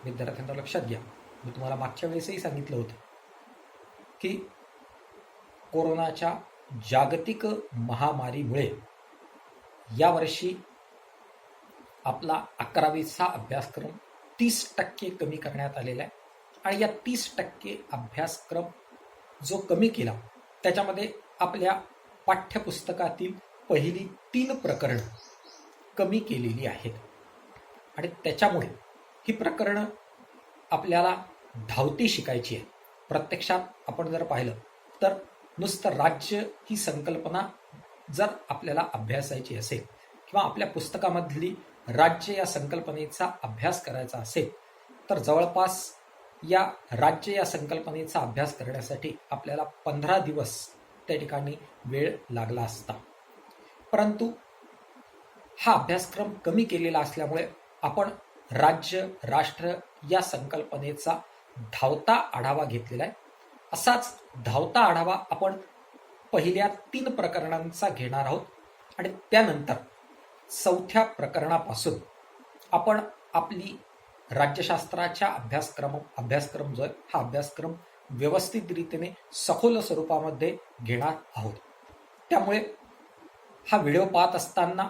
विद्यार्थ्यांना लक्षात घ्या, मी तुम्हाला मागच्या वेळेसही सांगितलं होतं की कोरोनाच्या जागतिक महामारीमुळे यावर्षी आपला 11वीचा अभ्यासक्रम 30% कमी करण्यात आलेला आहे. आणि या 30% अभ्यासक्रम जो कमी केला त्याच्यामध्ये आपल्या पाठ्यपुस्तकातील पहिली 3 प्रकरणं कमी केलेली आहेत. आणि त्याच्यामुळे ही प्रकरणं आपल्याला धावती शिकायची आहे. प्रत्यक्षात आपण जर पाहिलं तर नुसतं राज्य ही संकल्पना जर आपल्याला अभ्यासायची असेल किंवा आपल्या पुस्तकामधली राज्य या संकल्पनेचा अभ्यास करायचा असेल तर जवळपास या राज्य या संकल्पनेचा अभ्यास करण्यासाठी आपल्याला 15 दिवस त्या ठिकाणी वेळ लागला असता. परंतु हा अभ्यासक्रम कमी केलेला असल्यामुळे आपण राज्य राष्ट्र या संकल्पनेचा धावता आढावा घेतलेला आहे. असाच धावता आढावा आपण पहिल्या 3 प्रकरणांचा घेणार आहोत आणि त्यानंतर 4थ्या प्रकरणापासून आपण आपली राज्यशास्त्राच्या अभ्यासक्रम जो आहे हा अभ्यासक्रम व्यवस्थित रीतीने सखोल स्वरूपामध्ये घेणार आहोत. त्यामुळे हा व्हिडिओ पाहत असताना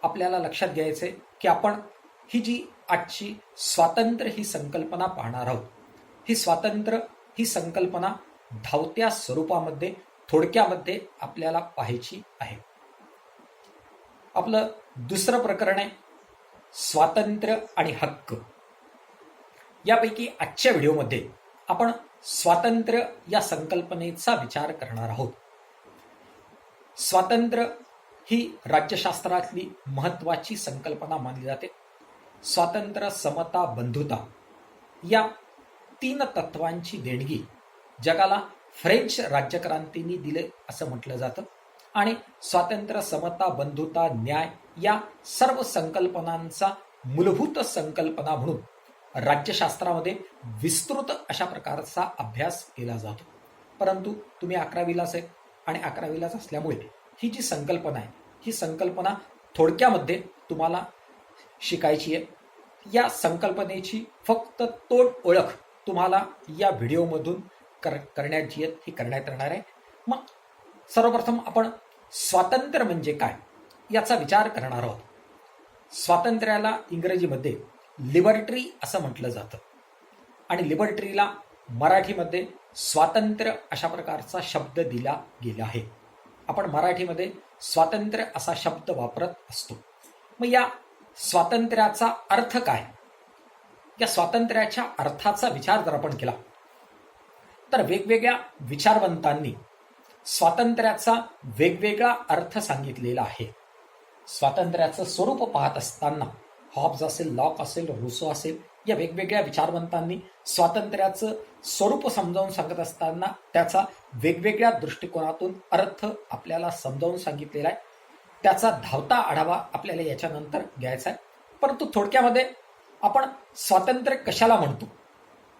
आपल्याला लक्षात घ्यायचे की आपण ही जी आजची स्वातंत्र्य ही संकल्पना पाहणार आहोत, ही स्वातंत्र्य ही संकल्पना धावत्या स्वरूपामध्ये थोडक्यामध्ये आपल्याला पाहायची आहे. आपलं दुसरं प्रकरण आहे स्वातंत्र्य आणि हक्क. यापैकी आजच्या व्हिडिओमध्ये आपण स्वातंत्र्य या संकल्पनेचा विचार करणार आहोत. स्वातंत्र्य ही राज्यशास्त्रातली महत्वाची संकल्पना मानली जाते. स्वातंत्र्य, समता, बंधुता या 3 तत्वांची देणगी जगाला फ्रेंच राज्यक्रांतींनी दिले असं म्हटलं जातं. आणि स्वातंत्र्य, समता, बंधुता, न्याय या सर्व संकल्पनांचा मूलभूत संकल्पना म्हणून राज्यशास्त्रामध्ये विस्तृत अशा प्रकारचा अभ्यास केला जातो. परंतु तुम्ही 11वीलाच आहे आणि 11वीलाच असल्यामुळे ही जी संकल्पना आहे ही संकल्पना थोडक्यामध्ये तुम्हाला शिकायची आहे. या संकल्पनेची फक्त तोड ओळख तुम्हाला या व्हिडिओमधून करण्याची आहे, ही करण्यात येणार आहे. मग सर्वप्रथम आपण स्वातंत्र्य म्हणजे काय याचा विचार करणार आहोत. स्वातंत्र्याला इंग्रजीमध्ये लिबर्टरी असं म्हटलं जातं आणि लिबर्टरीला मराठीमध्ये स्वातंत्र्य अशा प्रकारचा शब्द दिला गेला आहे. आपण मराठीमध्ये स्वातंत्र्य असा शब्द वापरत असतो. मग या स्वातंत्र्याचा अर्थ काय? या स्वातंत्र्याच्या अर्थाचा विचार जर आपण केला तर वेगवेगळ्या विचारवंतांनी स्वातंत्र्याचा वेगवेगळा अर्थ सांगितलेला आहे. स्वातंत्र्याचं स्वरूप पाहत असताना हॉब्स असेल, लॉक असेल, रुसो असेल या वेगवेगळ्या विचारवंतांनी स्वातंत्र्याचं स्वरूप समजावून सांगत असताना त्याचा वेगवेगळ्या दृष्टिकोनातून अर्थ आपल्याला समजावून सांगितलेला आहे. त्याचा धावता आढावा आपल्याला याच्यानंतर घ्यायचा आहे. परंतु थोडक्यामध्ये आपण स्वातंत्र्य कशाला म्हणतो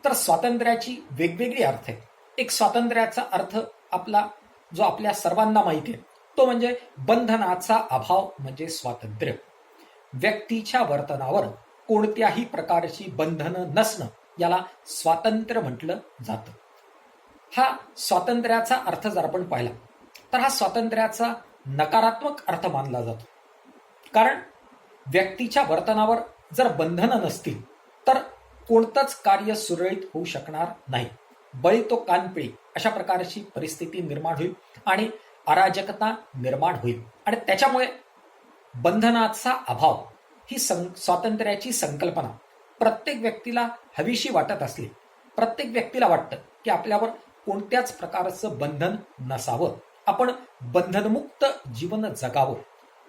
तर स्वातंत्र्याची वेगवेगळी अर्थ आहेत. एक स्वातंत्र्याचा अर्थ आपला जो आपल्या सर्वांना माहिती आहे तो म्हणजे बंधनाचा अभाव म्हणजे स्वातंत्र्य. व्यक्तीच्या वर्तनावर कोणत्याही प्रकारची बंधनं नसणं याला स्वातंत्र्य म्हटलं जातं. हा स्वातंत्र्याचा अर्थ जर आपण पाहिला तर हा स्वातंत्र्याचा नकारात्मक अर्थ मानला जातो. कारण व्यक्तीच्या वर्तनावर जर बंधनं नसतील तर कोणतंच कार्य सुरळीत होऊ शकणार नाही. बळी तो कानपिळी अशा प्रकारची परिस्थिती निर्माण होईल आणि अराजकता निर्माण होईल. आणि त्याच्यामुळे बंधनाचा अभाव ही स्वातंत्र्याची संकल्पना प्रत्येक व्यक्तीला हवीशी वाटत असली. प्रत्येक व्यक्तीला वाटतं की आपल्यावर कोणत्याच प्रकारचं बंधन नसावं, आपण बंधनमुक्त जीवन जगावं.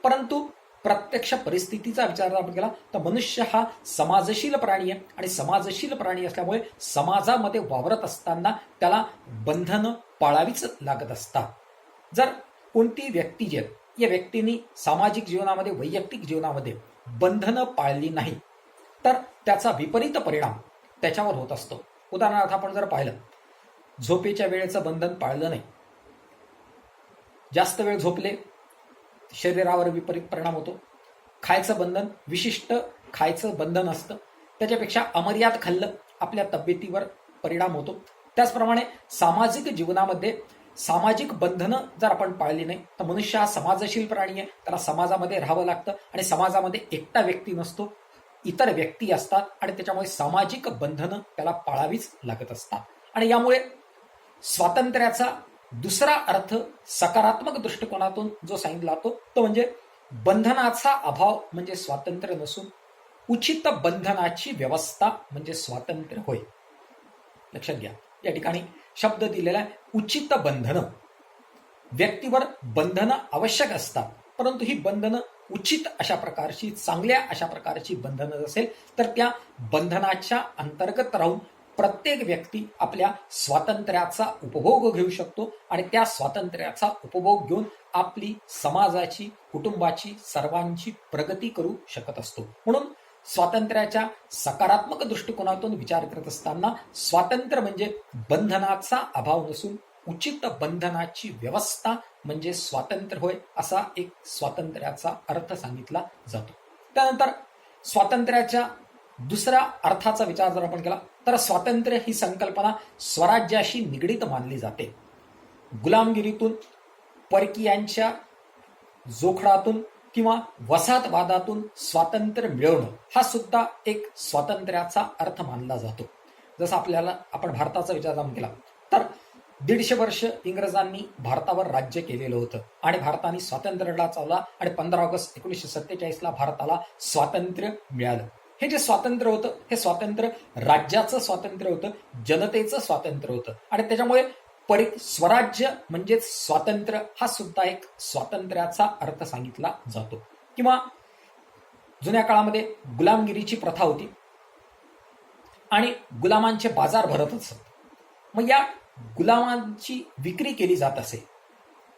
परंतु प्रत्यक्ष परिस्थितीचा विचार आपण केला तर मनुष्य हा समाजशील प्राणी आहे आणि समाजशील प्राणी असल्यामुळे समाजामध्ये वावरत असताना त्याला बंधनं पाळावीच लागत असतात. जर कोणती व्यक्ती जी आहे या व्यक्तीने सामाजिक जीवनामध्ये, वैयक्तिक जीवनामध्ये बंधनं पाळली नाही तर त्याचा विपरीत परिणाम त्याच्यावर होत असतो. उदाहरणार्थ आपण जर पाहिलं, झोपेच्या वेळेचं बंधन पाळलं नाही, जास्त वेळ झोपले, शरीरावर विपरीत परिणाम होतो. खायचं बंधन, विशिष्ट खायचं बंधन असतं, त्याच्यापेक्षा अमर्याद खाल्लं आपल्या तब्येतीवर परिणाम होतो. त्याचप्रमाणे सामाजिक जीवनामध्ये सामाजिक बंधनं जर आपण पाळली नाही तर मनुष्य हा समाजशील प्राणी आहे. त्याला समाजामध्ये राहावं लागतं आणि समाजामध्ये एकटा व्यक्ती नसतो, इतर व्यक्ती असतात आणि त्याच्यामुळे सामाजिक बंधनं त्याला पाळावीच लागत असतात. आणि यामुळे स्वातंत्र्याचा दुसरा अर्थ सकारात्मक दृष्टिकोनातून जो सांगितला जातो तो म्हणजे बंधनाचा अभाव म्हणजे स्वातंत्र्य नसून उचित बंधनाची व्यवस्था म्हणजे स्वातंत्र्य होय. लक्षात घ्या, या ठिकाणी शब्द दिलेला आहे उचित बंधनं. व्यक्तीवर बंधनं आवश्यक असतात, परंतु ही बंधनं उचित अशा प्रकारची, चांगल्या अशा प्रकारची बंधनं असेल तर त्या बंधनाच्या अंतर्गत राहून प्रत्येक व्यक्ती आपल्या स्वातंत्र्याचा उपभोग घेऊ शकतो आणि त्या स्वातंत्र्याचा उपभोग घेऊन आपली समाजाची, कुटुंबाची, सर्वांची प्रगती करू शकत असतो. म्हणून स्वातंत्र्याच्या सकारात्मक दृष्टिकोनातून विचार करत असताना स्वातंत्र्य म्हणजे बंधनाचा अभाव नसून उचित बंधनाची व्यवस्था म्हणजे स्वातंत्र्य होय, असा एक स्वातंत्र्याचा अर्थ सांगितला जातो. त्यानंतर स्वातंत्र्याच्या दुसऱ्या अर्थाचा विचार जर आपण केला तर स्वातंत्र्य ही संकल्पना स्वराज्याशी निगडीत मानली जाते. गुलामगिरीतून, परकीयांच्या जोखडातून किंवा वसाहतवादातून स्वातंत्र्य मिळवणं हा सुद्धा एक स्वातंत्र्याचा अर्थ मानला जातो. जसं आपण भारताचा विचार जाऊन केला तर 150 वर्ष इंग्रजांनी भारतावर राज्य केलेलं होतं आणि भारताने स्वातंत्र्य लढा चालवला आणि 15 ऑगस्ट 1947ला भारताला स्वातंत्र्य मिळालं. हे जे स्वातंत्र्य होतं हे स्वातंत्र्य राज्याचं स्वातंत्र्य होतं, जनतेचं स्वातंत्र्य होतं आणि त्याच्यामुळे स्वराज्य म्हणजेच स्वातंत्र्य हा सुद्धा एक स्वातंत्र्याचा अर्थ सांगितला जातो. किंवा जुन्या काळामध्ये गुलामगिरीची प्रथा होती आणि गुलामांचे बाजार भरत असत. मग या गुलामांची विक्री केली जात असे.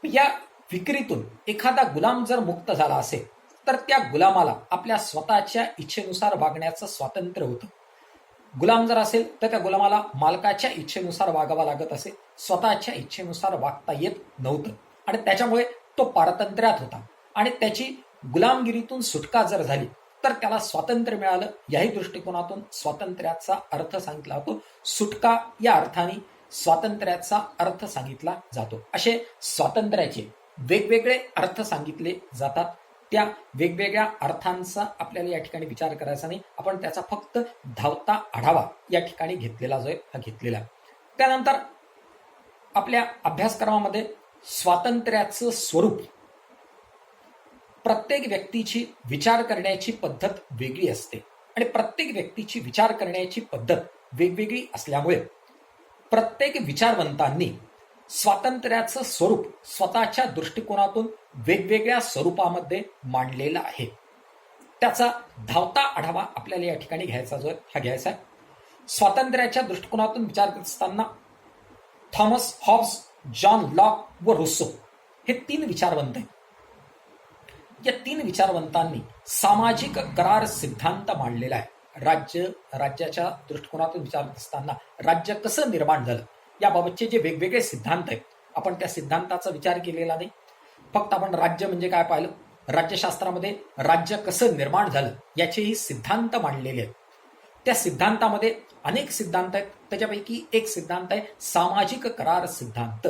या विक्रीतून एखादा गुलाम जर मुक्त झाला असेल तर त्या गुलामाला आपल्या स्वतःच्या इच्छेनुसार वागण्याचं स्वातंत्र्य होतं. गुलाम जर असेल तर त्या गुलामाला मालकाच्या इच्छेनुसार वागावा लागत असे, स्वतःच्या इच्छेनुसार वागता येत नव्हतं आणि त्याच्यामुळे तो पारतंत्र्यात होता आणि त्याची गुलामगिरीतून सुटका जर झाली तर त्याला स्वातंत्र्य मिळालं. याही दृष्टिकोनातून स्वातंत्र्याचा अर्थ सांगितला जातो. सुटका या अर्थाने स्वातंत्र्याचा अर्थ सांगितला जातो. असे स्वातंत्र्याचे वेगवेगळे अर्थ सांगितले जातात. त्या वेगवेगळ्या अर्थांचा आपल्याला या ठिकाणी विचार करायचा नाही, आपण त्याचा फक्त धावता आढावा या ठिकाणी घेतलेला जो आहे हा घेतलेला. त्यानंतर आपल्या अभ्यासक्रमामध्ये स्वातंत्र्याचं स्वरूप, प्रत्येक व्यक्तीची विचार करण्याची पद्धत वेगळी असते आणि प्रत्येक व्यक्तीची विचार करण्याची पद्धत वेगवेगळी असल्यामुळे प्रत्येक विचारवंतांनी स्वातंत्र्याचं स्वरूप स्वतःच्या दृष्टिकोनातून वेगवेगळ्या स्वरूपामध्ये मांडलेला आहे. त्याचा धावता आढावा आपल्याला या ठिकाणी घ्यायचा जो हा घ्यायचा आहे. स्वातंत्र्याच्या दृष्टिकोनातून विचार करत असताना थॉमस हॉब्स, जॉन लॉक व रुसो हे 3 विचारवंत आहेत. या 3 विचारवंतांनी सामाजिक करार सिद्धांत मांडलेला आहे. राज्याच्या दृष्टिकोनातून विचार करत असताना राज्य कसं निर्माण झालं याबाबतचे जे वेगवेगळे सिद्धांत आहेत आपण त्या सिद्धांताचा विचार केलेला नाही. फक्त आपण राज्य म्हणजे काय पाहिलं, राज्यशास्त्रामध्ये राज्य कसं निर्माण झालं याचेही सिद्धांत मांडलेले आहेत. त्या सिद्धांतामध्ये अनेक सिद्धांत आहेत. त्याच्यापैकी एक सिद्धांत आहे सामाजिक करार सिद्धांत.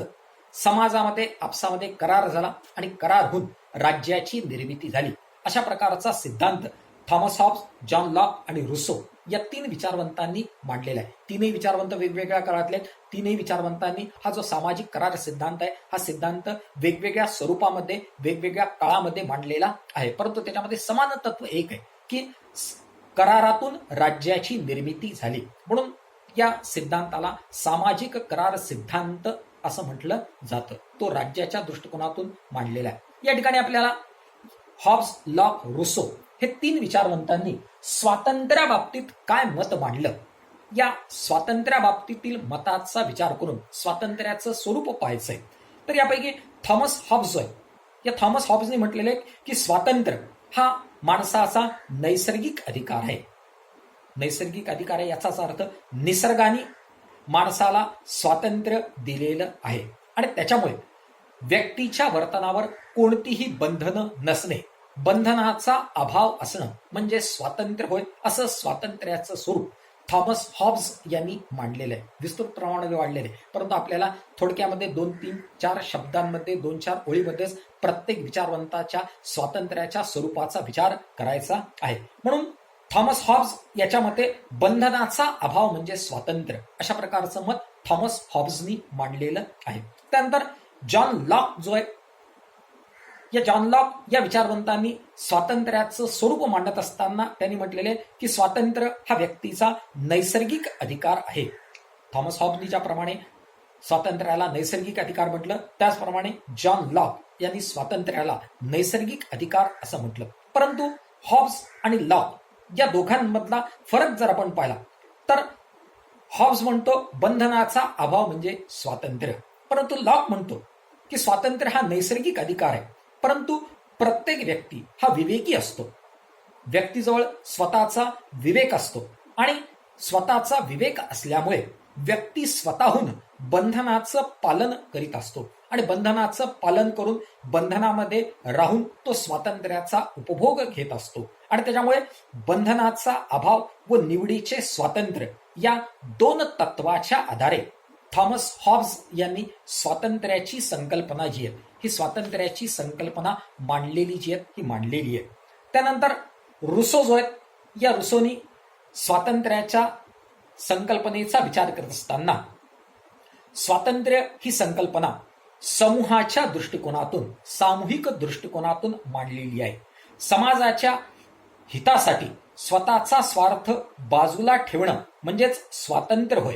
समाजामध्ये आपसामध्ये करार झाला आणि करार होऊन राज्याची निर्मिती झाली, अशा प्रकारचा सिद्धांत थॉमस हॉब्स, जॉन लॉक आणि रुसो या 3 विचारवंतांनी मांडलेला आहे. 3ही विचारवंत वेगवेगळ्या काळातले आहेत. 3ही विचारवंतांनी हा जो सामाजिक करार सिद्धांत आहे हा सिद्धांत वेगवेगळ्या स्वरूपामध्ये वेगवेगळ्या काळामध्ये मांडलेला आहे, परंतु त्याच्यामध्ये समान तत्व एक आहे की करारातून राज्याची निर्मिती झाली, म्हणून या सिद्धांताला सामाजिक करार सिद्धांत असं म्हटलं जातं. तो राज्याच्या दृष्टिकोनातून मांडलेला आहे. या ठिकाणी आपल्याला हॉब्स, लॉक, रुसो हे 3 विचारवंतांनी स्वातंत्र्याबाबतीत काय मत मांडलं, या स्वातंत्र्याबाबतीतील मताचा विचार करून स्वातंत्र्याचं स्वरूप पाहायचंय. तर यापैकी थॉमस हॉब्स आहे, या थॉमस हॉब्सने म्हटलेलं आहे की स्वातंत्र्य हा माणसाचा नैसर्गिक अधिकार आहे. नैसर्गिक अधिकार आहे याचाच अर्थ निसर्गाने माणसाला स्वातंत्र्य दिलेलं आहे आणि त्याच्यामुळे व्यक्तीच्या वर्तनावर कोणतीही बंधनं नसणे बंधनाचा अभाव असणं म्हणजे स्वातंत्र्य होय, असं स्वातंत्र्याचं स्वरूप थॉमस हॉब्स यांनी मांडलेलं आहे. विस्तृत प्रमाणामध्ये वाढलेलं आहे, परंतु आपल्याला थोडक्यामध्ये 2-3-4 शब्दांमध्ये 2-4 ओळीमध्येच प्रत्येक विचारवंताच्या स्वातंत्र्याच्या स्वरूपाचा विचार करायचा आहे. म्हणून थॉमस हॉब्स याच्या मते बंधनाचा अभाव म्हणजे स्वातंत्र्य, अशा प्रकारचं मत थॉमस हॉब्सनी मांडलेलं आहे. त्यानंतर जॉन लॉक जो आहे, या जॉन लॉक या विचारवंतांनी स्वातंत्र्याचं स्वरूप मांडत असताना त्यांनी म्हटलेले की स्वातंत्र्य हा व्यक्तीचा नैसर्गिक अधिकार आहे. थॉमस हॉब्सनी ज्याप्रमाणे स्वातंत्र्याला नैसर्गिक अधिकार म्हटलं, त्याचप्रमाणे जॉन लॉक यांनी स्वातंत्र्याला नैसर्गिक अधिकार असं म्हटलं. परंतु हॉब्स आणि लॉक या दोघांमधला फरक जर आपण पाहिला तर हॉब्स म्हणतो बंधनाचा अभाव म्हणजे स्वातंत्र्य, परंतु लॉक म्हणतो की स्वातंत्र्य हा नैसर्गिक अधिकार आहे, परंतु प्रत्येक व्यक्ती हा विवेकी असतो. व्यक्तीजवळ स्वतःचा विवेक असतो आणि स्वतःचा विवेक असल्यामुळे व्यक्ती स्वतःहून बंधनाचं पालन करीत असतो आणि बंधनाचं पालन करून बंधनामध्ये राहून तो स्वातंत्र्याचा उपभोग घेत असतो. आणि त्याच्यामुळे बंधनाचा अभाव व निवडीचे स्वातंत्र्य या दोन तत्वाच्या आधारे थॉमस हॉब्स यांनी स्वातंत्र्याची संकल्पना जी आहे, ही स्वातंत्र्याची संकल्पना मांडलेली जी आहे ही मांडलेली आहे. त्यानंतर रुसो जो आहे, या रुसोनी स्वातंत्र्याच्या संकल्पनेचा विचार करत असताना स्वातंत्र्य ही संकल्पना समूहाच्या दृष्टिकोनातून, सामूहिक दृष्टिकोनातून मांडलेली आहे. समाजाच्या हितासाठी स्वतःचा स्वार्थ बाजूला ठेवणं म्हणजेच स्वातंत्र्य होय.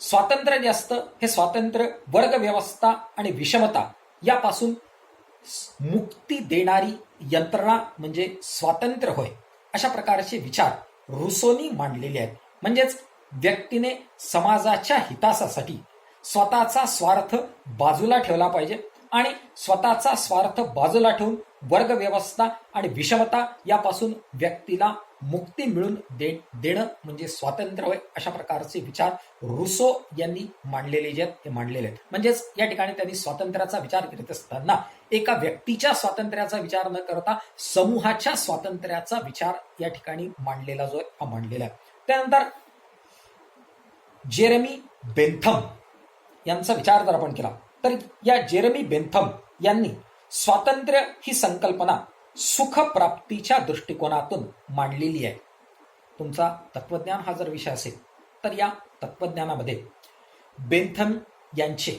स्वातंत्र्य जे असतं हे स्वातंत्र्य वर्ग व्यवस्था आणि विषमता यापासून मुक्ती देणारी यंत्रणा म्हणजे स्वातंत्र्य होय. अशा प्रकारचे विचार रुसोनी मांडलेले आहेत. म्हणजेच व्यक्तीने समाजाच्या हितासाठी स्वतःचा स्वार्थ बाजूला ठेवला पाहिजे आणि स्वतःचा स्वार्थ बाजूला ठेवून वर्ग व्यवस्था आणि विषमता यापासून व्यक्तीला मुक्ती मिळून देणं म्हणजे स्वातंत्र्य होय. अशा प्रकारचे विचार रुसो यांनी मांडलेले जे आहेत ते मांडलेले आहेत. म्हणजेच या ठिकाणी त्यांनी स्वातंत्र्याचा विचार करीत असताना एका व्यक्तीच्या स्वातंत्र्याचा विचार न करता समूहाच्या स्वातंत्र्याचा विचार या ठिकाणी मांडलेला जो आहे हा मांडलेला आहे. त्यानंतर जेरेमी बेंथम यांचा विचार जर आपण केला तर या जेरेमी बेंथम यांनी स्वातंत्र्य ही संकल्पना सुखप्राप्तीच्या दृष्टिकोनातून मांडलेली आहे. तुमचा तत्वज्ञान हा जर विषय असेल तर या तत्वज्ञानामध्ये बेंथम यांचे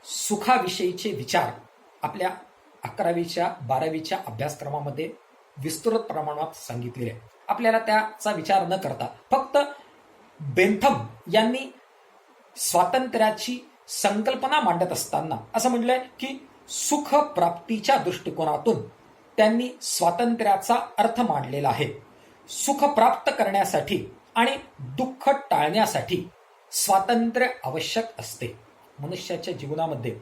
सुखाविषयीचे विचार आपल्या 11वीच्या 12वीच्या अभ्यासक्रमामध्ये विस्तृत प्रमाणात सांगितलेले आहे. आपल्याला त्याचा विचार न करता फक्त बेंथम यांनी स्वातंत्र्याची संकल्पना मांडत असताना असं म्हटलंय की सुख प्राप्तीच्या दृष्टिकोनातून त्यांनी स्वातंत्र्याचा अर्थ मांडलेला आहे. सुख प्राप्त करण्यासाठी आणि दुःख टाळण्यासाठी स्वातंत्र्य आवश्यक असते. मनुष्याच्या जीवनामध्ये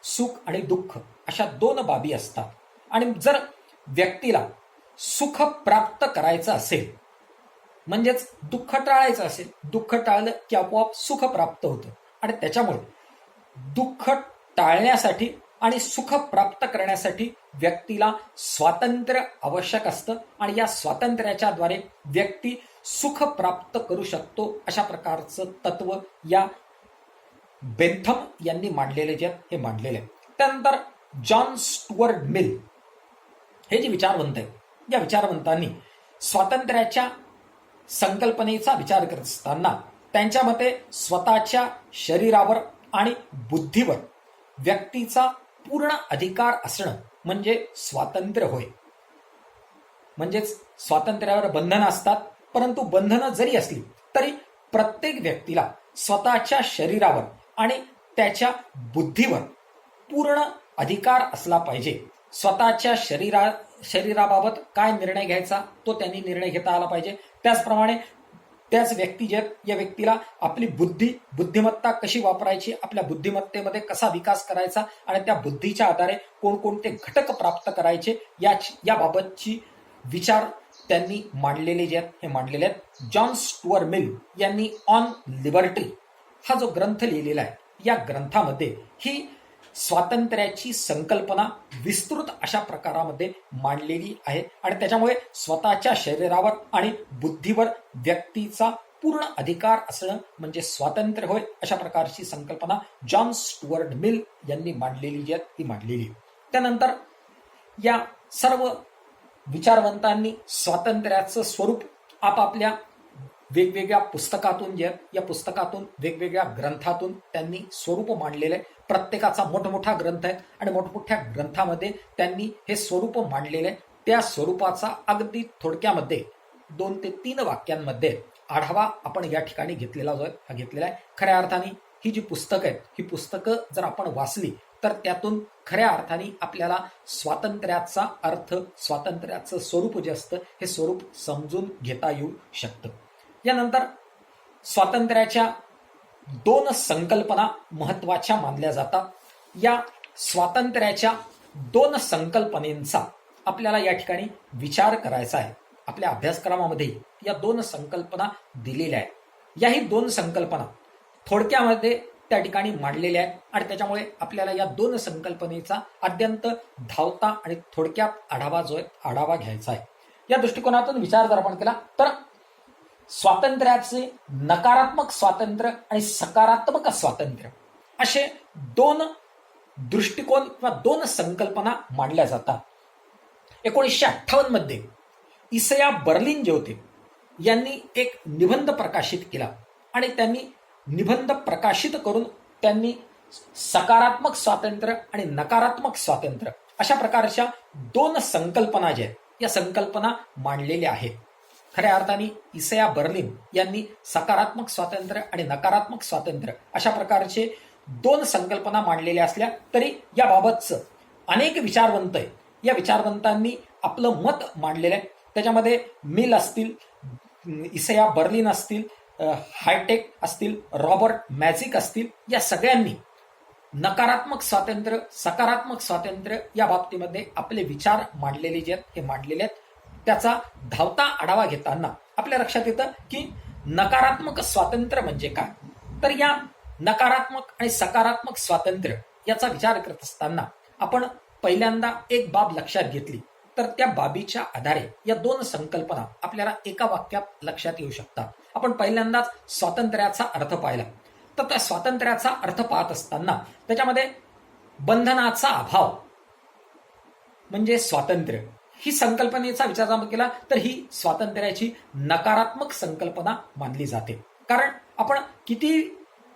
सुख आणि दुःख अशा दोन बाबी असतात आणि जर व्यक्तीला सुख प्राप्त करायचं असेल म्हणजेच दुःख टाळायचं असेल, दुःख टाळलं की आपोआप सुख प्राप्त होतं आणि त्याच्यामुळे दुःख टाळण्यासाठी आणि सुख प्राप्त करण्यासाठी व्यक्तीला स्वातंत्र्य आवश्यक असतं आणि या स्वातंत्र्याच्या द्वारे व्यक्ती सुख प्राप्त करू शकतो. अशा प्रकारचं तत्व या बेंथम यांनी मांडलेले जे हे मांडलेले आहे. त्यानंतर जॉन स्टुअर्ट मिल हे जे विचारवंत आहेत, या विचारवंतांनी स्वातंत्र्याच्या संकल्पनेचा विचार करत असताना त्यांच्या मते स्वतःच्या शरीरावर आणि बुद्धीवर व्यक्तीचा पूर्ण अधिकार असणं म्हणजे स्वातंत्र्य होय. म्हणजेच स्वातंत्र्यावर बंधनं असतात, परंतु बंधनं जरी असली तरी प्रत्येक व्यक्तीला स्वतःच्या शरीरावर आणि त्याच्या बुद्धीवर पूर्ण अधिकार असला पाहिजे. स्वतःच्या शरीराबाबत काय निर्णय घ्यायचा तो त्यांनी निर्णय घेता आला पाहिजे. त्याचप्रमाणे त्याच व्यक्ती जे या व्यक्तीला आपली बुद्धिमत्ता कशी वापरायची, आपल्या बुद्धिमत्तेमध्ये कसा विकास करायचा आणि त्या बुद्धीच्या आधारे कोणकोणते घटक प्राप्त करायचे याबाबतची विचार त्यांनी मांडलेले जे आहेत हे मांडलेले आहेत. जॉन स्टुअर्ट मिल यांनी ऑन लिबर्टी हा जो ग्रंथ लिहिलेला आहे, या ग्रंथामध्ये ही स्वातंत्र्याची संकल्पना विस्तृत अशा प्रकारामध्ये मांडलेली आहे आणि त्याच्यामुळे स्वतःच्या शरीरावर आणि बुद्धीवर व्यक्तीचा पूर्ण अधिकार असणं म्हणजे स्वातंत्र्य होय, अशा प्रकारची संकल्पना जॉन स्टुअर्ट मिल यांनी मांडलेली जी आहे ती मांडलेली. त्यानंतर या सर्व विचारवंतांनी स्वातंत्र्याचं स्वरूप आपापल्या वेगवेगळ्या पुस्तकातून जे या पुस्तकातून वेगवेगळ्या ग्रंथातून त्यांनी स्वरूप मांडलेले आहे. प्रत्येकाचा मोठमोठा ग्रंथ आहे आणि मोठमोठ्या ग्रंथामध्ये त्यांनी हे स्वरूप मांडलेले आहे. त्या स्वरूपाचा अगदी थोडक्यामध्ये 2 ते 3 वाक्यांमध्ये आढावा आपण या ठिकाणी घेतलेला जो आहे हा घेतलेला आहे. खऱ्या अर्थाने ही जी पुस्तकं आहेत ही पुस्तकं जर आपण वाचली तर त्यातून खऱ्या अर्थाने आपल्याला स्वातंत्र्याचा अर्थ, स्वातंत्र्याचं स्वरूप जे असतं हे स्वरूप समजून घेता येऊ शकतं. यानंतर स्वातंत्र्याच्या 2 संकल्पना महत्वाच्या मानल्या जातात. या स्वातंत्र्याच्या 2 संकल्पनेचा आपल्याला या ठिकाणी विचार करायचा आहे. आपल्या अभ्यासक्रमामध्ये या 2 संकल्पना दिलेल्या आहेत. याही 2 संकल्पना थोडक्यामध्ये त्या ठिकाणी मांडलेल्या आहेत आणि त्याच्यामुळे आपल्याला या 2 संकल्पनेचा अत्यंत धावता आणि थोडक्यात आढावा जो आहे आढावा घ्यायचा आहे. या दृष्टिकोनातून विचार जर आपण केला तर स्वातंत्र्याचे नकारात्मक स्वातंत्र्य आणि सकारात्मक स्वातंत्र्य असे 2 दृष्टिकोन किंवा 2 संकल्पना मांडल्या जातात. 1958 मध्ये इसया बर्लिन जे होते यांनी एक निबंध प्रकाशित केला आणि त्यांनी निबंध प्रकाशित करून त्यांनी सकारात्मक स्वातंत्र्य आणि नकारात्मक स्वातंत्र्य अशा प्रकारच्या 2 संकल्पना ज्या आहेत या संकल्पना मांडलेल्या आहेत. खऱ्या अर्थाने इसया बर्लिन यांनी सकारात्मक स्वातंत्र्य आणि नकारात्मक स्वातंत्र्य अशा प्रकारचे 2 संकल्पना मांडलेल्या असल्या तरी याबाबतचं अनेक विचारवंत आहेत. या विचारवंतांनी आपलं मत मांडलेलं आहे. त्याच्यामध्ये मिल असतील, इसया बर्लिन असतील, हायटेक असतील, रॉबर्ट मॅजिक असतील, या सगळ्यांनी नकारात्मक स्वातंत्र्य, सकारात्मक स्वातंत्र्य या बाबतीमध्ये आपले विचार मांडलेले जे आहेत हे मांडलेले आहेत. त्याचा धावता आढावा घेताना आपल्या लक्षात येतं की नकारात्मक स्वातंत्र्य म्हणजे काय, तर या नकारात्मक आणि सकारात्मक स्वातंत्र्य याचा विचार करत असताना आपण पहिल्यांदा एक बाब लक्षात घेतली तर त्या बाबीच्या आधारे या 2 संकल्पना आपल्याला एका वाक्यात लक्षात येऊ शकतात. आपण पहिल्यांदाच स्वातंत्र्याचा अर्थ पाहिला तर त्या स्वातंत्र्याचा अर्थ पाहत असताना त्याच्यामध्ये बंधनाचा अभाव म्हणजे स्वातंत्र्य ही संकल्पनेचा विचार जर केला तर ही स्वातंत्र्याची नकारात्मक संकल्पना मानली जाते. कारण आपण किती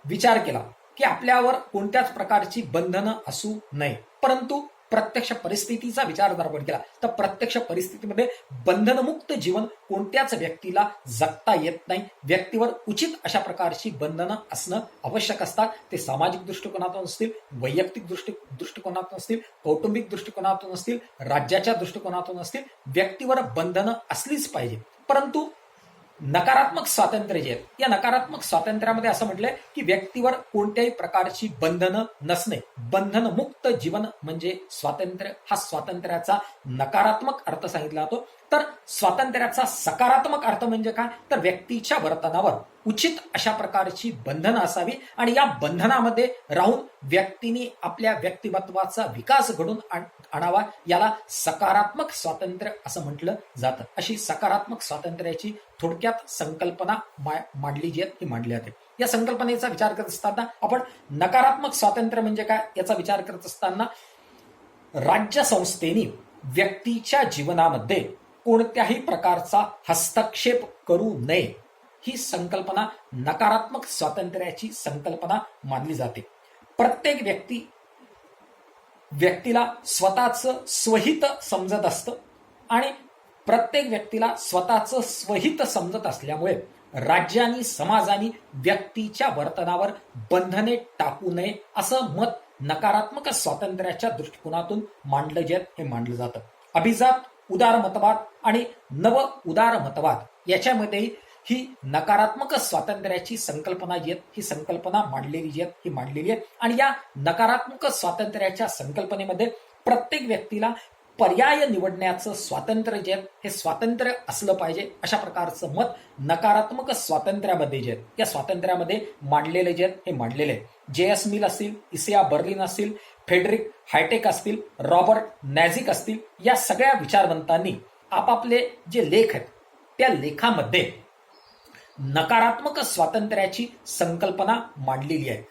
विचार केला की आपल्यावर कोणत्याच प्रकारची बंधनं असू नये, परंतु प्रत्यक्ष परिस्थितीचा विचार जर आपण केला तर प्रत्यक्ष परिस्थितीमध्ये बंधनमुक्त जीवन कोणत्याच व्यक्तीला जगता येत नाही. व्यक्तीवर उचित अशा प्रकारची बंधनं असणं आवश्यक असतात. ते सामाजिक दृष्टिकोनातून असतील, वैयक्तिक दृष्टिकोनातून असतील, कौटुंबिक दृष्टिकोनातून असतील, राज्याच्या दृष्टिकोनातून असतील, व्यक्तीवर बंधनं असलीच पाहिजे. परंतु नकारात्मक स्वातंत्र्य जे आहेत या नकारात्मक स्वातंत्र्यामध्ये असं म्हटलंय की व्यक्तीवर कोणत्याही प्रकारची बंधनं नसणे, बंधनमुक्त जीवन म्हणजे स्वातंत्र्य. हा स्वातंत्र्याचा नकारात्मक अर्थ सांगितला जातो. तर स्वातंत्र्याचा सकारात्मक अर्थ म्हणजे काय, तर व्यक्तीच्या वर्तनावर उचित अशा प्रकारची बंधनं असावी आणि या बंधनामध्ये राहून व्यक्तीने आपल्या व्यक्तिमत्वाचा विकास घडून आणावा. याला सकारात्मक स्वातंत्र्य असं म्हटलं जातं. अशी सकारात्मक स्वातंत्र्याची थोडक्यात संकल्पना मांडली जी आहे ती मांडली जाते. या संकल्पनेचा विचार करत असताना आपण नकारात्मक स्वातंत्र्य म्हणजे काय याचा विचार करत असताना राज्य संस्थेने व्यक्तीच्या जीवनामध्ये कोणत्याही प्रकारचा हस्तक्षेप करू नये ही संकल्पना नकारात्मक स्वातंत्र्याची संकल्पना मानली जाते. प्रत्येक व्यक्तीला स्वतःचं स्वहित समजत असतं आणि प्रत्येक व्यक्तीला स्वतःचं स्वहित समजत असल्यामुळे राज्यानी समाजानी व्यक्तीच्या वर्तनावर बंधने टाकू नये असं मत नकारात्मक स्वातंत्र्याच्या दृष्टिकोनातून मांडलं जे हे मांडलं जातं. अभिजात उदारमतवाद आणि नव उदारमतवाद याच्यामध्ये ही नकारात्मक स्वातंत्र्याची संकल्पना जी आहे ही संकल्पना मांडलेली जी आहे ही मांडलेली आहे. आणि या नकारात्मक स्वातंत्र्याच्या संकल्पनेमध्ये प्रत्येक व्यक्तीला पर्याय निवडण्याचं स्वातंत्र्य जे आहे हे स्वातंत्र्य असलं पाहिजे, अशा प्रकारचं मत नकारात्मक स्वातंत्र्यामध्ये जे आहेत या स्वातंत्र्यामध्ये मांडलेले जे आहेत हे मांडलेले आहे. J.S. मिल असतील, इसिया बर्लिन असतील, फेडरिक हायटेक असतील, रॉबर्ट नॅझिक असतील, या सगळ्या विचारवंतांनी आपापले जे लेख आहेत त्या लेखामध्ये नकारात्मक स्वातंत्र्याची संकल्पना मांडलेली आहे.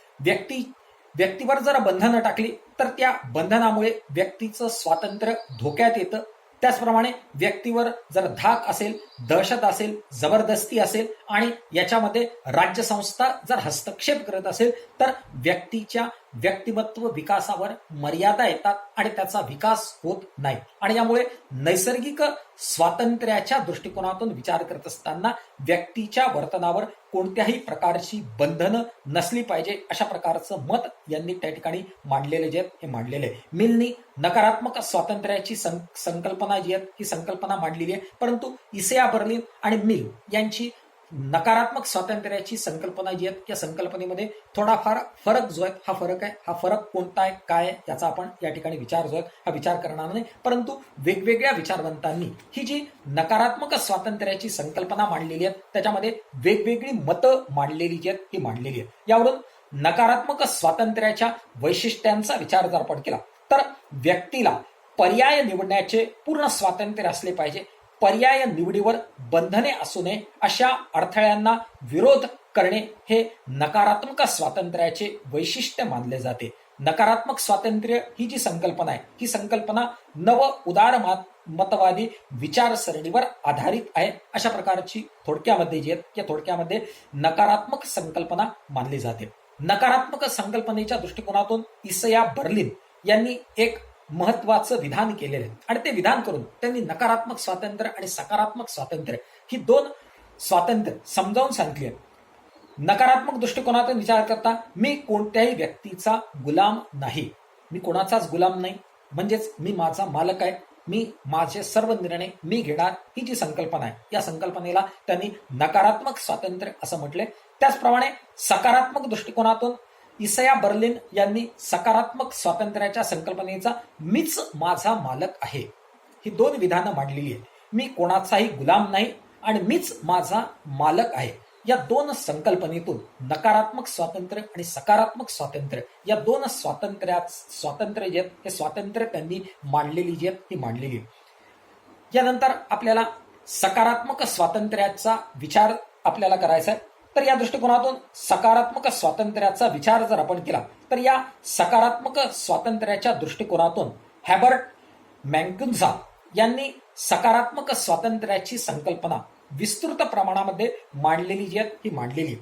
व्यक्तीवर जर बंधनं टाकली तर त्या बंधनामुळे व्यक्तीचं स्वातंत्र्य धोक्यात येतं. त्याचप्रमाणे व्यक्तीवर जर धाक असेल, दहशत असेल, जबरदस्ती असेल आणि याच्यामध्ये राज्यसंस्था जर हस्तक्षेप करत असेल तर व्यक्तीच्या व्यक्तिमत्व विकासावर मर्यादा येतात आणि त्याचा विकास होत नाही. आणि यामुळे नैसर्गिक स्वातंत्र्याच्या दृष्टिकोनातून विचार करत असताना व्यक्तीच्या वर्तनावर कोणत्याही प्रकारची बंधनं नसली पाहिजे, अशा प्रकारचं मत यांनी त्या ठिकाणी मांडलेले जे आहेत हे मांडलेले आहे. मिलनी नकारात्मक स्वातंत्र्याची संकल्पना जी आहे ही संकल्पना मांडलेली आहे, परंतु इसिया बर्लिन आणि मिल यांची नकारात्मक स्वातंत्र्याची संकल्पना जी आहे या संकल्पनेमध्ये थोडाफार फरक जो आहे हा फरक आहे. हा फरक कोणता आहे, काय आहे, याचा आपण या ठिकाणी विचार जो आहे हा विचार करणार नाही, परंतु वेगवेगळ्या विचारवंतांनी ही जी नकारात्मक स्वातंत्र्याची संकल्पना मांडलेली आहे त्याच्यामध्ये वेगवेगळी मतं मांडलेली जी आहेत ही मांडलेली आहे. यावरून नकारात्मक स्वातंत्र्याच्या वैशिष्ट्यांचा विचार जर आपण केला तर व्यक्तीला पर्याय निवडण्याचे पूर्ण स्वातंत्र्य असले पाहिजे. पर्याय निवडीवर बंधने असू नये, अशा अडथळ्यांना विरोध करणे हे नकारात्मक स्वातंत्र्याचे वैशिष्ट्य मानले जाते. नकारात्मक स्वातंत्र्य ही जी संकल्पना आहे ही संकल्पना नव उदार मतवादी विचारसरणीवर आधारित आहे, अशा प्रकारची थोडक्यामध्ये जी आहे या थोडक्यामध्ये नकारात्मक संकल्पना मानली जाते. नकारात्मक संकल्पनेच्या दृष्टिकोनातून इसिया बर्लिन यांनी एक महत्वाचं विधान केलेलं आहे आणि ते विधान करून त्यांनी नकारात्मक स्वातंत्र्य आणि सकारात्मक स्वातंत्र्य ही दोन स्वातंत्र्य समजावून सांगितली आहे. नकारात्मक दृष्टिकोनातून विचार करता मी कोणत्याही व्यक्तीचा गुलाम नाही, मी कोणाचाच गुलाम नाही, म्हणजेच मी माझा मालक आहे, मी माझे सर्व निर्णय मी घेणार, ही जी संकल्पना आहे या संकल्पनेला त्यांनी नकारात्मक स्वातंत्र्य असं म्हटले. त्याचप्रमाणे सकारात्मक दृष्टिकोनातून इसिया बर्लिन यांनी सकारात्मक स्वातंत्र्याच्या संकल्पनेचा मीच माझा मालक आहे ही दोन विधानं मांडलेली आहेत. मी कोणाचाही गुलाम नाही आणि मीच माझा मालक आहे. या दोन संकल्पनेतून नकारात्मक स्वातंत्र्य आणि सकारात्मक स्वातंत्र्य या दोन स्वातंत्र्य जे आहेत हे स्वातंत्र्य त्यांनी मांडलेली जी आहेत ही मांडलेली. यानंतर आपल्याला सकारात्मक स्वातंत्र्याचा विचार आपल्याला करायचा आहे. तर या दृष्टिकोनातून सकारात्मक स्वातंत्र्याचा विचार जर आपण केला तर या सकारात्मक स्वातंत्र्याच्या दृष्टिकोनातून हॅबर्ट मॅन्क्युन्झा यांनी सकारात्मक स्वातंत्र्याची संकल्पना विस्तृत प्रमाणामध्ये मांडलेली जी आहे ही मांडलेली.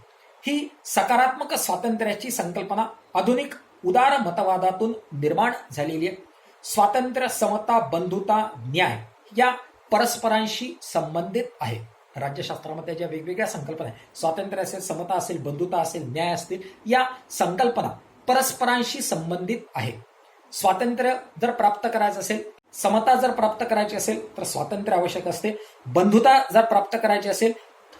ही सकारात्मक स्वातंत्र्याची संकल्पना आधुनिक उदार मतवादातून निर्माण झालेली आहे. स्वातंत्र्य, समता, बंधुता, न्याय या परस्परांशी संबंधित आहे. राज्यशास्त्रामध्ये ज्या वेगवेगळ्या संकल्पना आहेत, स्वातंत्र्य असेल, समता असेल, बंधुता असेल, न्याय असतील, या संकल्पना परस्परांशी संबंधित आहे. स्वातंत्र्य जर प्राप्त करायचं असेल, समता जर प्राप्त करायची असेल तर स्वातंत्र्य आवश्यक असते. बंधुता जर प्राप्त करायची असेल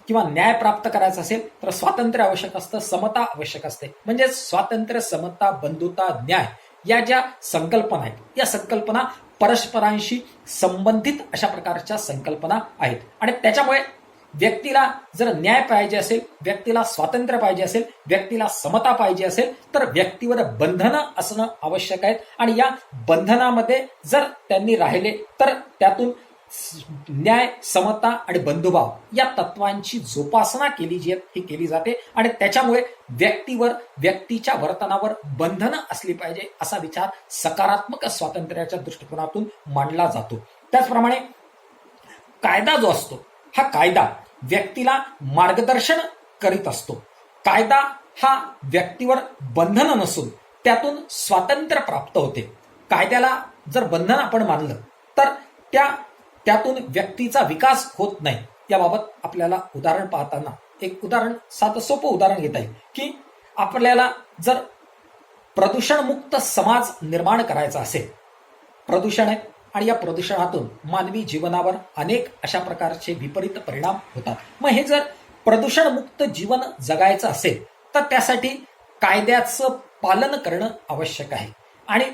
किंवा न्याय प्राप्त करायचा असेल तर स्वातंत्र्य आवश्यक असतं, समता आवश्यक असते. म्हणजे स्वातंत्र्य, समता, बंधुता, न्याय या ज्या संकल्पना आहेत या संकल्पना परस्परांशी संबंधित अशा प्रकारच्या संकल्पना आहेत. आणि त्याच्यामुळे व्यक्तीला जर न्याय पाहिजे असेल, व्यक्तीला स्वातंत्र्य पाहिजे असेल, व्यक्तीला समता पाहिजे असेल तर व्यक्तीवर बंधनं असणं आवश्यक आहेत. आणि या बंधनामध्ये जर त्यांनी राहिले तर त्यातून न्याय, समता आणि बंधुभाव या तत्वांची जोपासना केली जी ही केली जाते. आणि त्याच्यामुळे व्यक्तीवर, व्यक्तीच्या वर्तनावर बंधनं असली पाहिजे असा विचार सकारात्मक स्वातंत्र्याच्या दृष्टिकोनातून मांडला जातो. त्याचप्रमाणे कायदा जो असतो हा कायदा व्यक्तीला मार्गदर्शन करीत असतो. कायदा हा व्यक्तीवर बंधन नसून त्यातून स्वातंत्र्य प्राप्त होते. कायद्याला जर बंधन आपण मानलं तर त्यातून व्यक्तीचा विकास होत नाही. याबाबत आपल्याला उदाहरण पाहताना एक उदाहरण, साधं सोपं उदाहरण घेता येईल की आपल्याला जर प्रदूषणमुक्त समाज निर्माण करायचा असेल, प्रदूषण आहे आणि या प्रदूषणातून मानवी जीवनावर अनेक अशा प्रकारचे विपरीत परिणाम होतात. मग हे जर प्रदूषणमुक्त जीवन जगायचं असेल तर त्यासाठी कायद्याचं पालन करणं आवश्यक आहे. आणि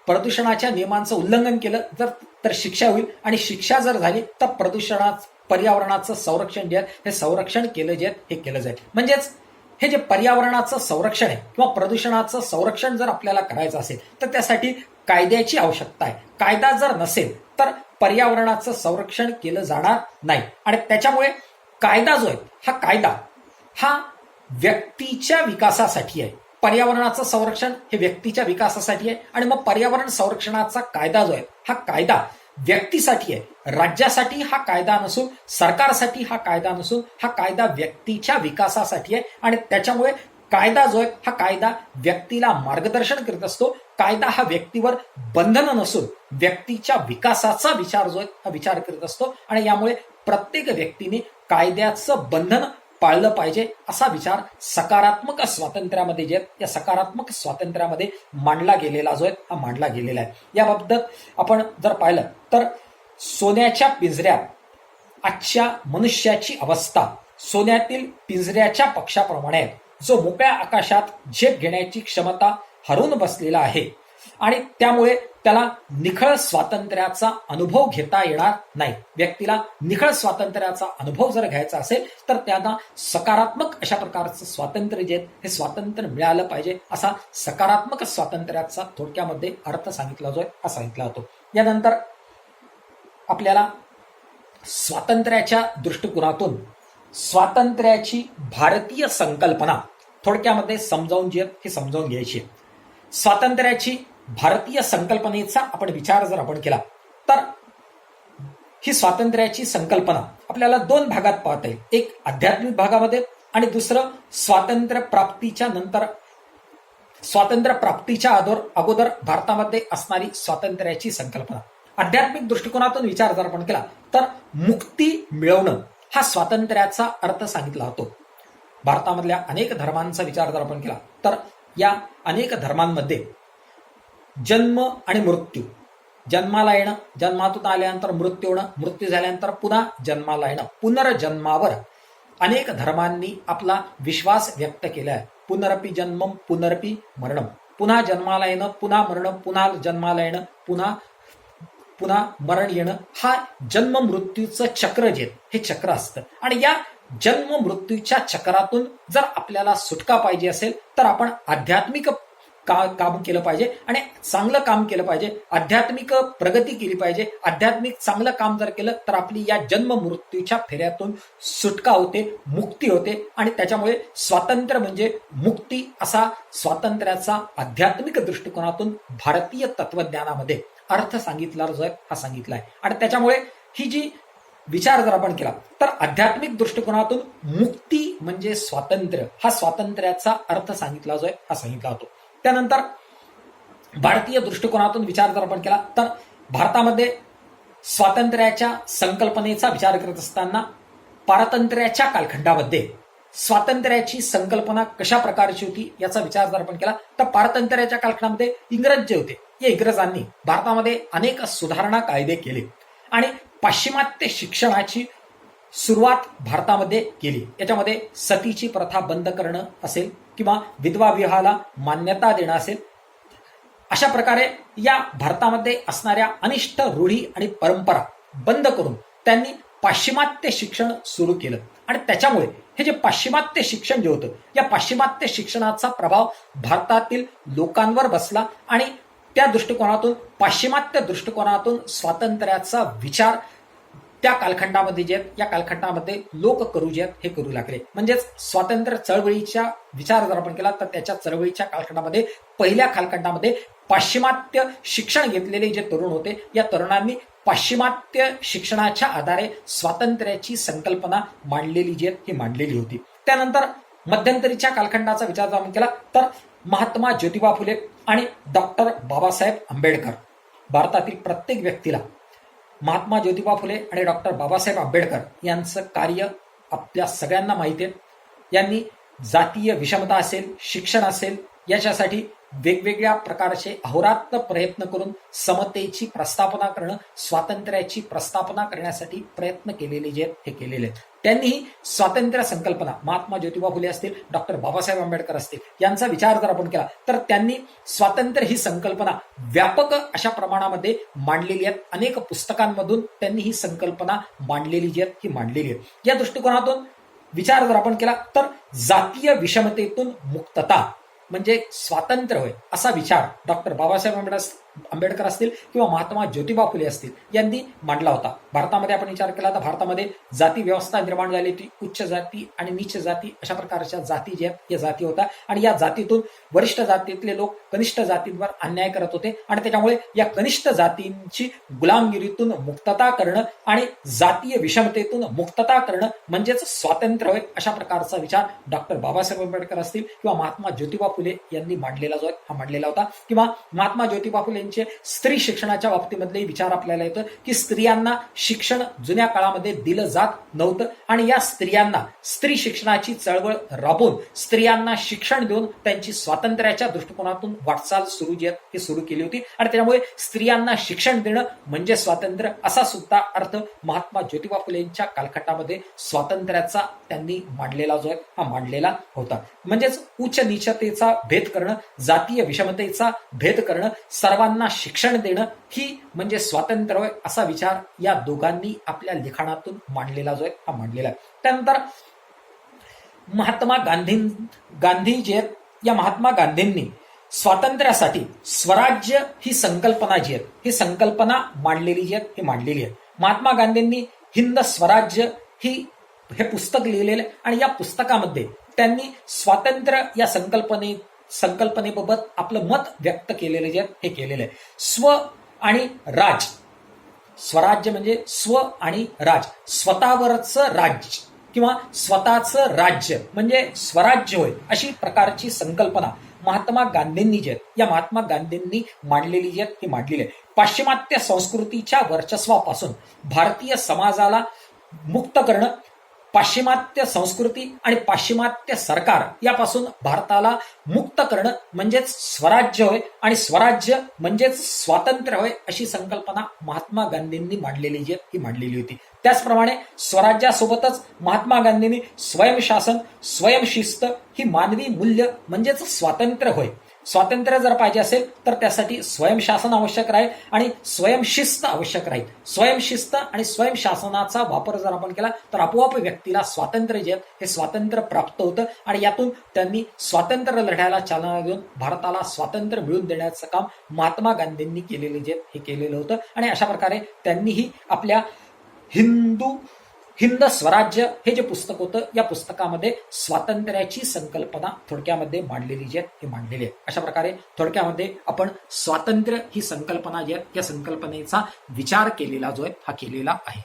प्रदूषणाच्या नियमांचं उल्लंघन केलं तर शिक्षा होईल, आणि शिक्षा जर झाली तर पर्यावरणाचं संरक्षण जे आहे हे संरक्षण केलं जे हे केलं जाईल. म्हणजेच हे जे पर्यावरणाचं संरक्षण आहे किंवा प्रदूषणाचं संरक्षण जर आपल्याला करायचं असेल तर त्यासाठी कायद्याची आवश्यकता आहे. कायदा जर नसेल तर पर्यावरणाचं संरक्षण केलं जाणार नाही. आणि त्याच्यामुळे कायदा जो आहे हा व्यक्तीच्या विकासासाठी आहे. पर्यावरणाचं संरक्षण हे व्यक्तीच्या विकासासाठी आहे, आणि मग पर्यावरण संरक्षणाचा कायदा जो आहे हा कायदा व्यक्तीसाठी आहे. राज्यासाठी हा कायदा नसून, सरकारसाठी हा कायदा नसून, हा कायदा व्यक्तीच्या विकासासाठी आहे. आणि त्याच्यामुळे कायदा जो आहे हा कायदा व्यक्तीला मार्गदर्शन करत असतो. कायदा हा व्यक्तीवर बंधन नसून व्यक्तीच्या विकासाचा विचार जो आहे हा विचार करत असतो. आणि यामुळे प्रत्येक व्यक्तीने कायद्याचं बंधन पाळलं पाहिजे असा विचार सकारात्मक स्वातंत्र्यामध्ये जे या सकारात्मक स्वातंत्र्यामध्ये मांडला गेलेला जो आहे हा मांडला गेलेला आहे. याबाबत आपण जर पाहिलं तर सोन्याच्या पिंजऱ्यात आजच्या मनुष्याची अवस्था सोन्यातील पिंजऱ्याच्या पक्षाप्रमाणे आहे, जो मोकळ्या आकाशात झेप घेण्याची क्षमता हरवून बसलेला आहे, आणि त्यामुळे त्याला निखळ स्वातंत्र्याचा अनुभव घेता येणार नाही. व्यक्तीला निखळ स्वातंत्र्याचा अनुभव जर घ्यायचा असेल तर त्यांना सकारात्मक अशा प्रकारचं स्वातंत्र्य जे हे स्वातंत्र्य मिळालं पाहिजे, असा सकारात्मक स्वातंत्र्याचा थोडक्यामध्ये अर्थ सांगितला जो आहे हा सांगितला जातो. यानंतर आपल्याला स्वातंत्र्याच्या दृष्टिकोनातून स्वातंत्र्याची भारतीय संकल्पना थोडक्यामध्ये समजावून घ्यायची आहे. स्वातंत्र्याची भारतीय संकल्पनेचा आपण विचार जर आपण केला तर ही स्वातंत्र्याची संकल्पना आपल्याला दोन भागात पाहता येईल. एक आध्यात्मिक भागामध्ये आणि दुसरं स्वातंत्र्य प्राप्तीच्या अगोदर भारतामध्ये असणारी स्वातंत्र्याची संकल्पना. आध्यात्मिक दृष्टिकोनातून विचार जर आपण केला तर मुक्ती मिळवणं हा स्वातंत्र्याचा अर्थ सांगितला जातो. भारतामधल्या अनेक धर्मांचा विचार जर आपण केला तर या अनेक धर्मांमध्ये जन्म आणि मृत्यू, जन्माला येणं, जन्मातून आल्यानंतर मृत्यू होणं, मृत्यू झाल्यानंतर पुन्हा जन्माला येणं, पुनर्जन्मावर अनेक धर्मांनी आपला विश्वास व्यक्त केला आहे. पुनरपि जन्मम पुनरपि मरणम, पुन्हा जन्माला येणं, पुन्हा मरण, पुन्हा जन्माला येणं, पुन्हा मरण येणं, हा जन्म मृत्यूचं चक्र जे हे चक्र असतं. आणि या जन्म मृत्यूच्या चक्रातून जर आपल्याला सुटका पाहिजे असेल तर आपण आध्यात्मिक काम केलं पाहिजे आणि चांगलं काम केलं पाहिजे, आध्यात्मिक प्रगती केली पाहिजे. आध्यात्मिक चांगलं काम जर केलं तर आपली या जन्म मृत्यूच्या फेऱ्यातून सुटका होते, मुक्ती होते. आणि त्याच्यामुळे स्वातंत्र्य म्हणजे मुक्ती असा स्वातंत्र्याचा आध्यात्मिक दृष्टिकोनातून भारतीय तत्वज्ञानामध्ये अर्थ सांगितला जो आहे हा सांगितला आहे. आणि त्याच्यामुळे ही जी विचार जर आपण केला तर आध्यात्मिक दृष्टिकोनातून मुक्ती म्हणजे स्वातंत्र्य, हा स्वातंत्र्याचा अर्थ सांगितला जो आहे हा सांगितला होतो. त्यानंतर भारतीय दृष्टिकोनातून विचार जर आपण केला तर भारतामध्ये स्वातंत्र्याच्या संकल्पनेचा विचार करत असताना पारतंत्र्याच्या कालखंडामध्ये स्वातंत्र्याची संकल्पना कशा प्रकारची होती याचा विचार जर आपण केला तर पारतंत्र्याच्या कालखंडामध्ये इंग्रज जे होते या इंग्रजांनी भारतामध्ये अनेक सुधारणा कायदे केले आणि पाश्चिमात्य शिक्षणाची सुरुवात भारतामध्ये केली. याच्यामध्ये सतीची प्रथा बंद करणं असेल किंवा विधवा विवाहाला मान्यता देणं असेल, अशा प्रकारे या भारतामध्ये असणाऱ्या अनिष्ट रूढी आणि परंपरा बंद करून त्यांनी पाश्चिमात्य शिक्षण सुरू केलं. आणि त्याच्यामुळे हे जे पाश्चिमात्य शिक्षण जे होतं या पाश्चिमात्य शिक्षणाचा प्रभाव भारतातील लोकांवर बसला आणि त्या दृष्टिकोनातून पाश्चिमात्य दृष्टिकोनातून स्वातंत्र्याचा विचार त्या कालखंडामध्ये जे या कालखंडामध्ये लोक करू जे हे करू लागले. म्हणजेच स्वातंत्र्य चळवळीच्या विचार जर आपण केला तर त्याच्या चळवळीच्या कालखंडामध्ये पहिल्या कालखंडामध्ये पाश्चिमात्य शिक्षण घेतलेले जे तरुण होते या तरुणांनी पाश्चिमात्य शिक्षणाच्या आधारे स्वातंत्र्याची संकल्पना मांडलेली जी ही मांडलेली होती. त्यानंतर मध्यंतरीच्या कालखंडाचा विचार जर आपण केला तर महात्मा ज्योतिबा फुले आणि डॉक्टर बाबासाहेब आंबेडकर, भारतातील प्रत्येक व्यक्तीला महात्मा ज्योतिबा फुले आणि डॉक्टर बाबासाहेब आंबेडकर यांचं कार्य आपल्या सगळ्यांना माहिती आहे. यांनी जातीय विषमता असेल, शिक्षण असेल, याच्यासाठी वेगवेगळ्या प्रकारचे अहोरात्र प्रयत्न करून समतेची प्रस्थापना करणं, स्वातंत्र्याची प्रस्थापना करण्यासाठी प्रयत्न केलेले जे हे केलेले आहेत. त्यांनी स्वातंत्र्य संकल्पना महात्मा ज्योतिबा फुले असतील, डॉक्टर बाबासाहेब आंबेडकर असतील यांचा विचार जर आपण केला तर त्यांनी स्वातंत्र्य ही संकल्पना व्यापक अशा प्रमाणामध्ये मांडलेली आहे. अनेक पुस्तकांमधून त्यांनी ही संकल्पना मांडलेली जी आहे ही मांडलेली आहे. या दृष्टिकोनातून विचार जर आपण केला तर जातीय विषमतेतून मुक्तता म्हणजे स्वातंत्र्य होय असा विचार डॉक्टर बाबासाहेब आंबेडकर असतील किंवा महात्मा ज्योतिबा फुले असतील यांनी मांडला होता. भारतामध्ये आपण विचार केला तर भारतामध्ये जाती व्यवस्था निर्माण झाली होती. उच्च जाती आणि नीच जाती अशा प्रकारच्या जाती ज्या या जाती होत्या आणि या जातीतून वरिष्ठ जातीतले लोक कनिष्ठ जातींवर अन्याय करत होते आणि त्याच्यामुळे या कनिष्ठ जातींची गुलामगिरीतून मुक्तता करणं आणि जातीय विषमतेतून मुक्तता करणं म्हणजेच स्वातंत्र्य होय अशा प्रकारचा विचार डॉक्टर बाबासाहेब आंबेडकर असतील किंवा महात्मा ज्योतिबा फुले यांनी मांडलेला जो हा मांडलेला होता. किंवा महात्मा ज्योतिबा फुले स्त्री शिक्षणाच्या बाबतीमधले विचार आपल्याला येतं की स्त्रियांना शिक्षण जुन्या काळामध्ये दिलं जात नव्हतं आणि या स्त्रियांना स्त्री शिक्षणाची चळवळ राबवून स्त्रियांना शिक्षण देऊन त्यांची स्वातंत्र्याच्या दृष्टिकोनातून वाटचाल सुरू जी ही सुरू केली होती आणि त्यामुळे स्त्रियांना शिक्षण देणं म्हणजे स्वातंत्र्य असा सुद्धा अर्थ महात्मा ज्योतिबा फुलेंच्या कालखंडामध्ये स्वातंत्र्याचा त्यांनी मांडलेला जो आहे हा मांडलेला होता. म्हणजेच उच्च नीचतेचा भेद करणं, जातीय विषमतेचा भेद करणं, सर्वांना शिक्षण देणं ही म्हणजे स्वातंत्र्य होय असा विचार या दोघांनी आपल्या लिखाणातून मांडलेला जो आहे हा मांडलेला आहे. त्यानंतर महात्मा गांधी जे आहेत या महात्मा गांधींनी स्वातंत्र्यासाठी स्वराज्य ही संकल्पना जी आहे ही संकल्पना मांडलेली जी आहे ही मांडलेली आहे. महात्मा गांधींनी हिंद स्वराज्य हे पुस्तक लिहिलेलं आहे आणि या पुस्तकामध्ये त्यांनी स्वातंत्र्य या संकल्पनेबाबत आपलं मत व्यक्त केलेलं जे हे केलेलं आहे. स्व आणि राज, स्वराज्य म्हणजे स्व आणि राज, स्वतःवरचं राज्य किंवा स्वतःचं राज्य म्हणजे स्वराज्य होय अशी प्रकारची संकल्पना महात्मा गांधींनी जे या महात्मा गांधींनी मांडलेली जी ही मांडलेली आहे. पाश्चिमात्य संस्कृतीच्या वर्चस्वापासून भारतीय समाजाला मुक्त करणं, पाश्चिमात्य संस्कृती आणि पाश्चिमात्य सरकार यापासून भारताला मुक्त करणं म्हणजेच स्वराज्य होय आणि स्वराज्य म्हणजेच स्वातंत्र्य होय अशी संकल्पना महात्मा गांधींनी मांडलेली जी ही मांडलेली होती. त्याचप्रमाणे स्वराज्यासोबतच महात्मा गांधींनी स्वयंशासन, स्वयंशिस्त ही मानवी मूल्य म्हणजेच स्वातंत्र्य होय. स्वातंत्र्य जर पाहिजे असेल तर त्यासाठी स्वयंशासन आवश्यक राहील आणि स्वयंशिस्त आवश्यक राहील. स्वयंशिस्त आणि स्वयंशासनाचा वापर जर आपण केला तर आपोआप व्यक्तीला स्वातंत्र्य जे हे स्वातंत्र्य प्राप्त होतं आणि यातून त्यांनी स्वातंत्र्य लढ्याला चालना देऊन भारताला स्वातंत्र्य मिळवून देण्याचं काम महात्मा गांधींनी केलेले जे हे केलेलं होतं आणि अशा प्रकारे त्यांनीही आपल्या हिंद स्वराज्य हे जे पुस्तक होतं या पुस्तकामध्ये स्वातंत्र्याची संकल्पना थोडक्यामध्ये मांडलेली जी आहे हे मांडलेली आहे. अशा प्रकारे थोडक्यामध्ये आपण स्वातंत्र्य ही संकल्पना जी आहे या संकल्पनेचा विचार केलेला जो आहे हा केलेला आहे.